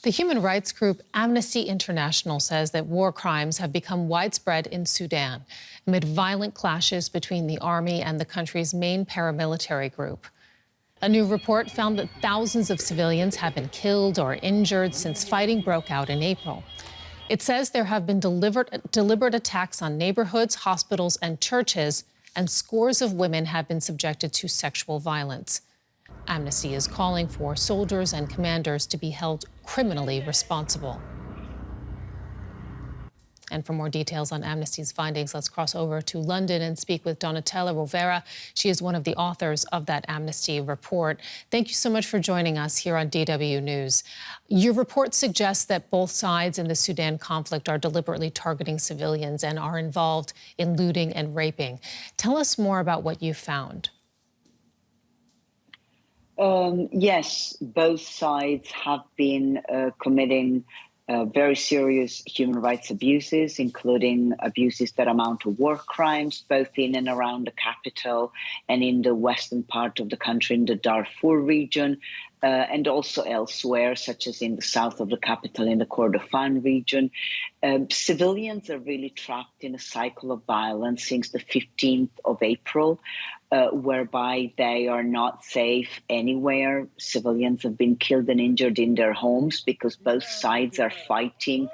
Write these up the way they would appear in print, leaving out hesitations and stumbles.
The human rights group Amnesty International says that war crimes have become widespread in Sudan amid violent clashes between the army and the country's main paramilitary group. A new report found that thousands of civilians have been killed or injured since fighting broke out in April. It says there have been deliberate attacks on neighborhoods, hospitals, and churches, and scores of women have been subjected to sexual violence. Amnesty is calling for soldiers and commanders to be held criminally responsible. And for more details on Amnesty's findings, let's cross over to London and speak with Donatella Rovera. She is one of the authors of that Amnesty report. Thank you so much for joining us here on DW News. Your report suggests that both sides in the Sudan conflict are deliberately targeting civilians and are involved in looting and raping. Tell us more about what you found. Yes, both sides have been committing very serious human rights abuses, including abuses that amount to war crimes, both in and around the capital and in the western part of the country, in the Darfur region, and also elsewhere, such as in the south of the capital, in the Kordofan region. Civilians are really trapped in a cycle of violence since the 15th of April. Whereby they are not safe anywhere. Civilians have been killed and injured in their homes because both sides are fighting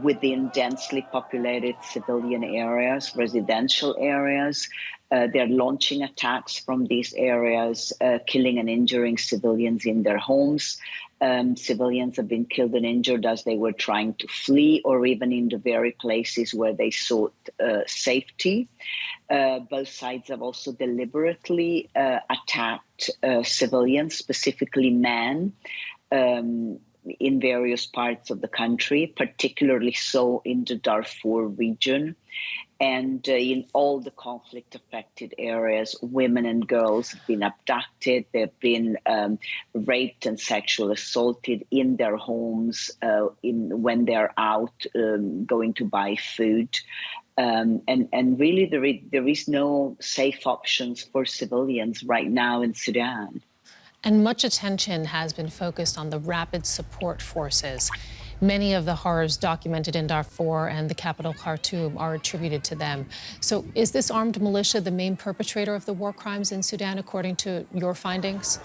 within densely populated civilian areas, residential areas. They're launching attacks from these areas, killing and injuring civilians in their homes. Civilians have been killed and injured as they were trying to flee or even in the very places where they sought safety. Both sides have also deliberately attacked civilians, specifically men, in various parts of the country, particularly so in the Darfur region. And in all the conflict-affected areas, women and girls have been abducted. They've been raped and sexually assaulted in their homes when they're out going to buy food. And really, there is no safe options for civilians right now in Sudan. And much attention has been focused on the rapid support forces. Many of the horrors documented in Darfur and the capital Khartoum are attributed to them. So is this armed militia the main perpetrator of the war crimes in Sudan, according to your findings?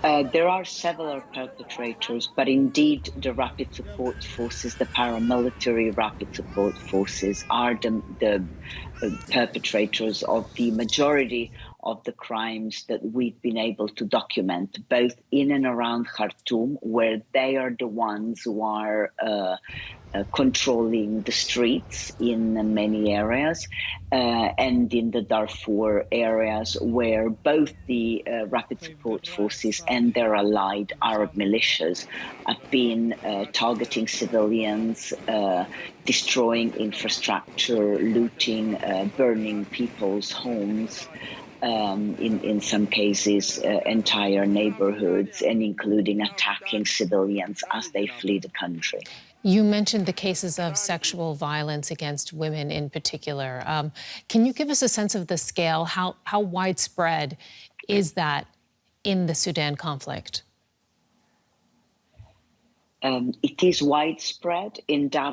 There are several perpetrators, but indeed the rapid support forces, the paramilitary rapid support forces, are the perpetrators of the majority of the crimes that we've been able to document, both in and around Khartoum, where they are the ones who are controlling the streets in many areas, and in the Darfur areas where both the rapid support forces and their allied Arab militias have been targeting civilians, destroying infrastructure, looting, burning people's homes, in some cases entire neighborhoods, and including attacking civilians as they flee the country. You mentioned the cases of sexual violence against women in particular. Can you give us a sense of the scale? How widespread is that in the Sudan conflict? It is widespread in that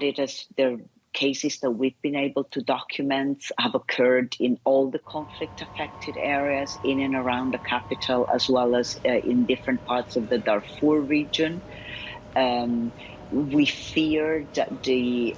the cases that we've been able to document have occurred in all the conflict-affected areas in and around the capital, as well as in different parts of the Darfur region. We fear that the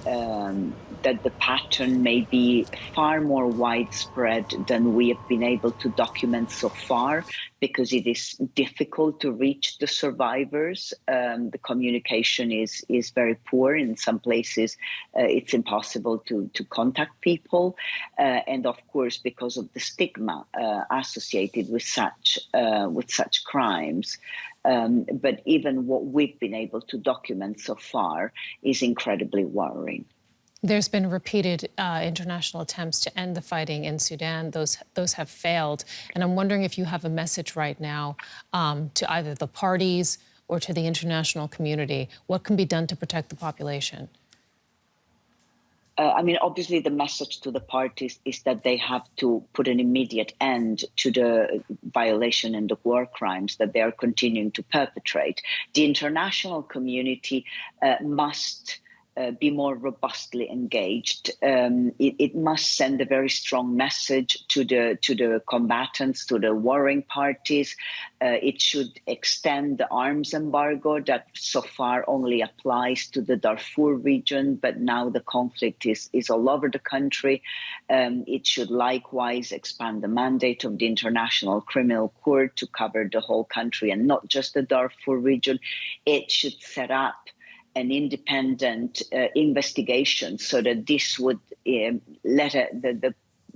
pattern may be far more widespread than we have been able to document so far, because it is difficult to reach the survivors. The communication is very poor. In some places, it's impossible to contact people. And of course, because of the stigma associated with such crimes. But even what we've been able to document so far is incredibly worrying. There's been repeated international attempts to end the fighting in Sudan. Those have failed. And I'm wondering if you have a message right now to either the parties or to the international community. What can be done to protect the population? Obviously, the message to the parties is that they have to put an immediate end to the violation and the war crimes that they are continuing to perpetrate. The international community must be more robustly engaged. It must send a very strong message to the combatants, to the warring parties. It should extend the arms embargo that so far only applies to the Darfur region, but now the conflict is all over the country. It should likewise expand the mandate of the International Criminal Court to cover the whole country and not just the Darfur region. It should set up an independent investigation so that this would let the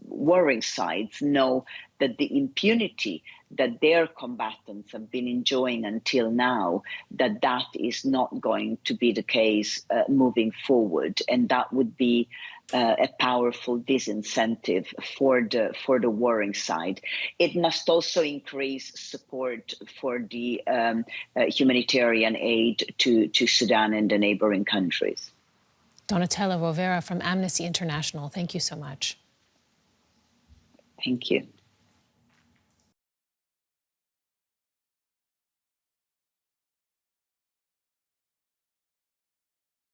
warring sides know that the impunity that their combatants have been enjoying until now, that is not going to be the case moving forward. And that would be a powerful disincentive for the warring side. It must also increase support for the humanitarian aid to Sudan and the neighboring countries. Donatella Rovera from Amnesty International, thank you so much. Thank you.